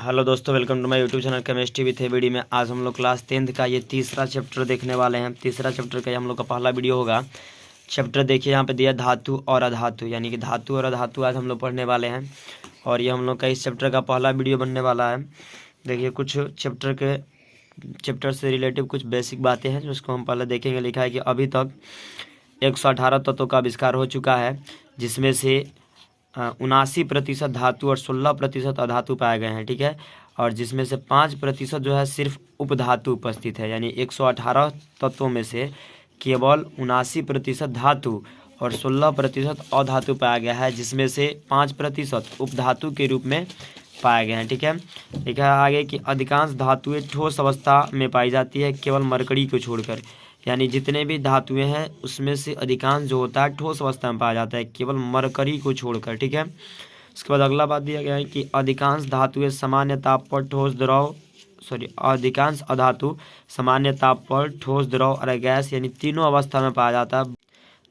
Hello दोस्तों, welcome to my YouTube channel chemistry with ABD में। आज हम लोग क्लास 10th का ये तीसरा चैप्टर देखने वाले हैं। तीसरा चैप्टर का हम लोग का पहला वीडियो होगा। चैप्टर देखिए, यहाँ पे दिया धातु और अधातु, यानी कि धातु और अधातु आज हम लोग पढ़ने वाले हैं और ये हम लोग का इस चैप्टर का पहला वीडियो बनने वाला है। देखिए, कुछ चैप्टर से रिलेटिव कुछ बेसिक बातें हैं जिसको हम पहले देखेंगे। लिखा है कि अभी तक 118 तत्वों का आविष्कार हो चुका है, जिसमें से 79% धातु और 16% अधातु पाए गए हैं। ठीक है, और जिसमें से 5% जो है सिर्फ उपधातु उपस्थित है, यानी 118 तत्वों में से केवल 79% धातु और 16% अधातु पाया गया है, जिसमें से 5% उपधातु के रूप में पाए गए हैं। ठीक है, लिखा है आगे कि अधिकांश धातुएं ठोस अवस्था में पाई जाती है, केवल मरकरी को छोड़कर। यानी जितने भी धातुएं हैं उसमें से अधिकांश जो होता है ठोस अवस्था में पाया जाता है, केवल मरकरी को छोड़कर। ठीक है, उसके बाद अगला बात दिया गया है कि अधिकांश धातुएं सामान्य ताप पर ठोस द्रव अधिकांश अधातु सामान्य ताप पर ठोस द्रव और गैस, यानी तीनों अवस्था में पाया जाता है।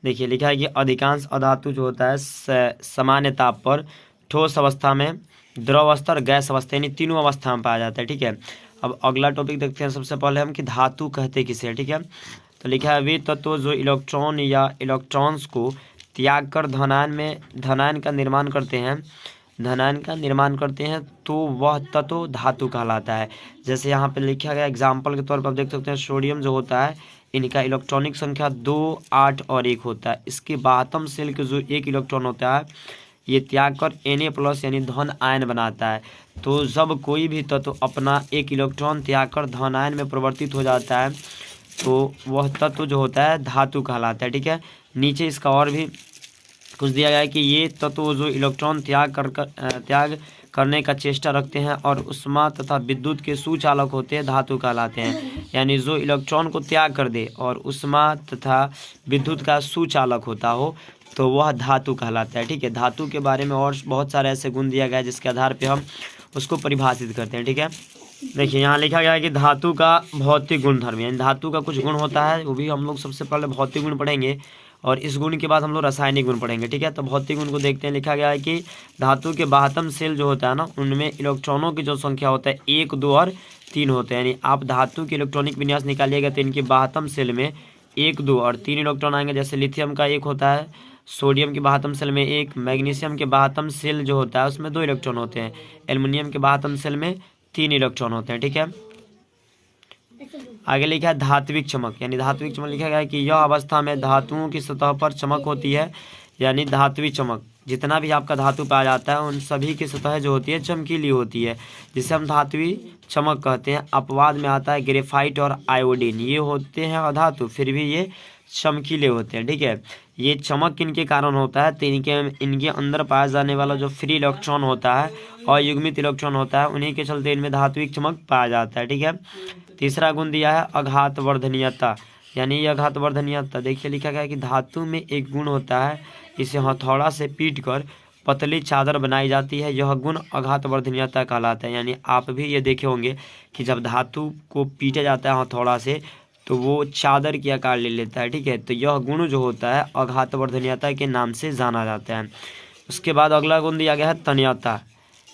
देखिए, लिखा है कि अधिकांश अधातु जो होता है सामान्य ताप पर ठोस अवस्था में, द्रव अवस्था और गैस अवस्था, यानी तीनों अवस्था में पाया जाता है। ठीक है, अब अगला टॉपिक देखते हैं। सबसे पहले हम कि धातु कहते किसे हैं। ठीक है, तो लिखा है वे तत्व जो इलेक्ट्रॉन या इलेक्ट्रॉन्स को त्याग कर धनायन का निर्माण करते हैं तो वह तत्व धातु कहलाता है। जैसे यहाँ पे लिखा गया एग्जाम्पल के तौर पर आप देख सकते हैं, सोडियम जो होता है इनका इलेक्ट्रॉनिक संख्या 2, 8 और 1 होता है। इसके बाहतम सेल के जो एक इलेक्ट्रॉन होता है ये त्याग कर Na+ यानी धन आयन बनाता है। तो जब कोई भी तत्व अपना एक इलेक्ट्रॉन त्याग कर धन आयन में परिवर्तित हो जाता है तो वह तत्व जो होता है धातु कहलाता है। ठीक है, नीचे इसका और भी कुछ दिया गया है कि ये तत्व जो इलेक्ट्रॉन त्याग करने का चेष्टा रखते हैं और उष्मा तथा विद्युत के सुचालक होते हैं, धातु कहलाते हैं। यानी जो इलेक्ट्रॉन को त्याग कर दे और उष्मा तथा विद्युत का सुचालक होता हो तो वह धातु कहलाता है। ठीक है, धातु के बारे में और बहुत सारे ऐसे गुण दिया गया है जिसके आधार पे हम उसको परिभाषित करते हैं। ठीक है, देखिए यहाँ लिखा गया है कि धातु का भौतिक गुणधर्म, यानी धातु का कुछ गुण होता है, वो भी हम लोग सबसे पहले भौतिक गुण पढ़ेंगे और इस गुण के बाद हम लोग रासायनिक गुण पढ़ेंगे। ठीक है, तो भौतिक गुण को देखते हैं। लिखा गया है कि धातु के बाहतम सेल जो होता है ना, उनमें इलेक्ट्रॉनों की जो संख्या होता है 1, 2 और 3 होते हैं। यानी आप धातु की इलेक्ट्रॉनिक विन्यास निकालिएगा तो इनके बाहतम सेल में 1, 2 और 3 इलेक्ट्रॉन आएंगे। जैसे लिथियम का 1 होता है, सोडियम के बाहतम सेल में 1, मैग्नीशियम के बाहतम सेल जो होता है उसमें 2 इलेक्ट्रॉन होते हैं, एल्युमिनियम के बाहतम सेल में 3 इलेक्ट्रॉन होते हैं। ठीक है, आगे लिखा है धात्विक चमक, यानी धात्विक चमक लिखा गया है कि यह अवस्था में धातुओं की सतह पर चमक होती है। यानी धात्विक चमक, जितना भी आपका धातु पाया जाता है उन सभी की सतह जो होती है चमकीली होती है, जिसे हम धात्विक चमक कहते हैं। अपवाद में आता है ग्रेफाइट और आयोडीन, ये होते हैं अधातु, फिर भी ये चमकीले होते हैं। ठीक है, ये चमक किनके कारण होता है तो इनके अंदर पाया जाने वाला जो फ्री इलेक्ट्रॉन होता है और युग्मित इलेक्ट्रॉन होता है, उन्हीं के चलते इनमें धात्विक चमक पाया जाता है। ठीक है, तीसरा गुण दिया है आघातवर्धनीयता, यानी ये आघातवर्धनीयता। देखिए लिखा गया है कि धातु में एक गुण होता है, इसे हथौड़ा से पीट कर पतली चादर बनाई जाती है, यह गुण आघातवर्धनीयता कहलाता है। यानी आप भी ये देखे होंगे कि जब धातु को पीटा जाता है हथौड़ा से तो वो चादर की आकार ले लेता है। ठीक है, तो यह गुण जो होता है आघातवर्धनीयता के नाम से जाना जाता है। उसके बाद अगला गुण दिया गया है तन्यता,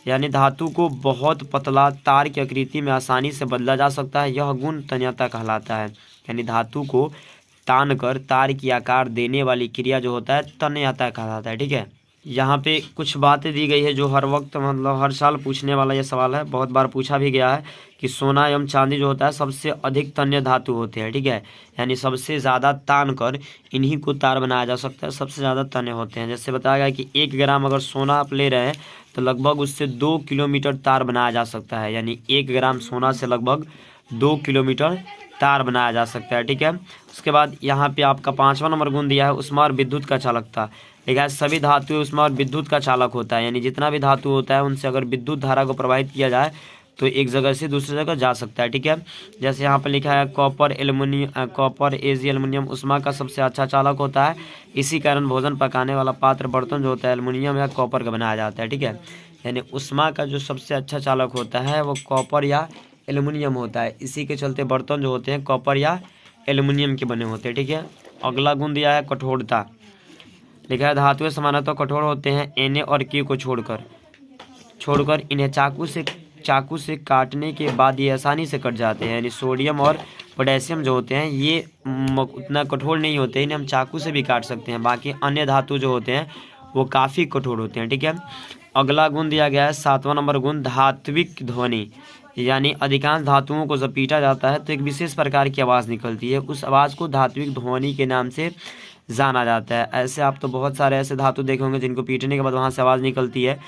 यानी धातु को बहुत पतला तार की आकृति में आसानी से बदला जा सकता है, यह गुण तन्यता कहलाता है। यानी धातु को तान कर तार की आकार देने वाली क्रिया जो होता है तन्यता कहलाता है। ठीक है, यहाँ पे कुछ बातें दी गई है जो हर वक्त मतलब हर साल पूछने वाला ये सवाल है, बहुत बार पूछा भी गया है कि सोना एवं चांदी जो होता है सबसे अधिक तन्य धातु होते हैं। ठीक है, यानी सबसे ज़्यादा तान कर इन्हीं को तार बनाया जा सकता है, सबसे ज़्यादा तन्य होते हैं। जैसे बताया गया कि 1 ग्राम अगर सोना आप ले रहे हैं तो लगभग उससे 2 किलोमीटर तार बनाया जा सकता है। यानी 1 ग्राम सोना से लगभग 2 किलोमीटर तार बनाया जा सकता है। ठीक है, उसके बाद यहाँ पे आपका 5वां नंबर गुण दिया है उष्मा और विद्युत का चालकता। ठीक है, सभी धातु उष्मा और विद्युत का चालक होता है, यानी जितना भी धातु होता है उनसे अगर विद्युत धारा को प्रवाहित किया जाए तो एक जगह से दूसरी जगह जा सकता है। ठीक है, जैसे यहाँ पर लिखा है कॉपर एजी एल्युमिनियम उष्मा का सबसे अच्छा चालक होता है, इसी कारण भोजन पकाने वाला पात्र बर्तन जो होता है एल्युमिनियम या कॉपर का बनाया जाता है। ठीक है, यानी उष्मा का जो सबसे अच्छा चालक होता है वो कॉपर या एल्युमिनियम होता है, इसी के चलते बर्तन जो होते हैं कॉपर या एल्युमिनियम के बने होते हैं। ठीक है, अगला गुण दिया है कठोरता, लिखा है धातुएं सामान्यतः कठोर होते हैं Na और K को छोड़कर इन्हें चाकू से चाकू से काटने के बाद ये आसानी से कट जाते हैं। यानी सोडियम और पोटेशियम जो होते हैं ये उतना कठोर नहीं होते, इन्हें हम चाकू से भी काट सकते हैं। बाकी अन्य धातु जो होते हैं वो काफ़ी कठोर होते हैं। ठीक है, अगला गुण दिया गया है 7वां नंबर गुण धात्विक ध्वनि। यानी अधिकांश धातुओं को जब पीटा जाता है तो एक विशेष प्रकार की आवाज़ निकलती है, उस आवाज़ को धात्विक ध्वनि के नाम से जाना जाता है। ऐसे आप तो बहुत सारे ऐसे धातु देखे होंगे जिनको पीटने के बाद वहाँ से आवाज़ निकलती है,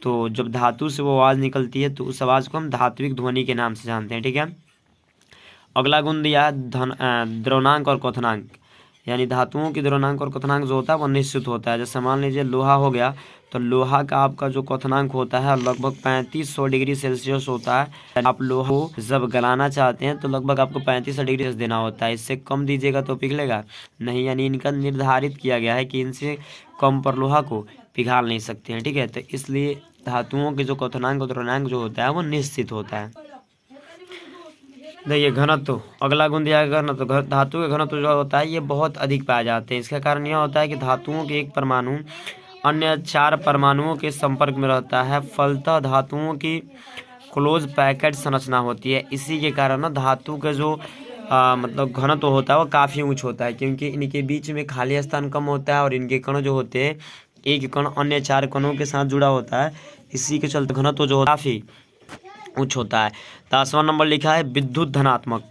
तो जब धातु से वो आवाज़ निकलती है तो उस आवाज़ को हम धात्विक ध्वनि के नाम से जानते हैं। ठीक है, अगला गुण दिया है द्रवणांक और क्वथनांक। यानी धातुओं की द्रवणांक और क्वथनांक जो होता है वो निश्चित होता है। जैसे मान लीजिए लोहा हो गया, तो लोहा का आपका जो क्वथनांक होता है लगभग 3500 डिग्री सेल्सियस होता है। आप लोहा को जब गलाना चाहते हैं तो लगभग आपको 35 डिग्री सेल्सियस देना होता है। इससे कम दीजिएगा तो पिघलेगा नहीं। यानी इनका निर्धारित किया गया है कि इनसे कम पर लोहा को पिघाल नहीं सकते हैं। ठीक है, तो इसलिए धातुओं के जो क्वथनांक और द्रवणांक जो होता है वो निश्चित होता है। देखिए घनत्व, अगला गुण दिया गया घनत्व। धातु के घनत्व जो होता है ये बहुत अधिक पाए जाते हैं। इसका कारण यह होता है कि धातुओं के एक परमाणु अन्य 4 परमाणुओं के संपर्क में रहता है। फलतः धातुओं की क्लोज पैकेट संरचना होती है। इसी के कारण ना धातु का जो मतलब घनत्व होता है वो काफ़ी ऊंच होता है, क्योंकि इनके बीच में खाली स्थान कम होता है और इनके कण जो होते हैं एक कण अन्य 4 कणों के साथ जुड़ा होता है। इसी के चलते घनत्व जो काफ़ी उच्च होता है। 10वां नंबर लिखा है विद्युत धनात्मक।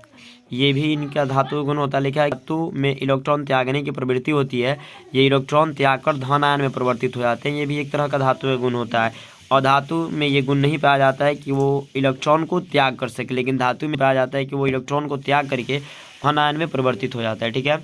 ये भी इनका धातु गुण होता है। लिखा है धातु में इलेक्ट्रॉन त्यागने की प्रवृत्ति होती है। ये इलेक्ट्रॉन त्याग कर धन आयन में परिवर्तित हो जाते हैं। ये भी एक तरह का धातु गुण होता है। और धातु में ये गुण नहीं पाया जाता है कि वो इलेक्ट्रॉन को त्याग कर सके, लेकिन धातु में पाया जाता है कि वो इलेक्ट्रॉन को त्याग करके धन आयन में परिवर्तित हो जाता है। ठीक है।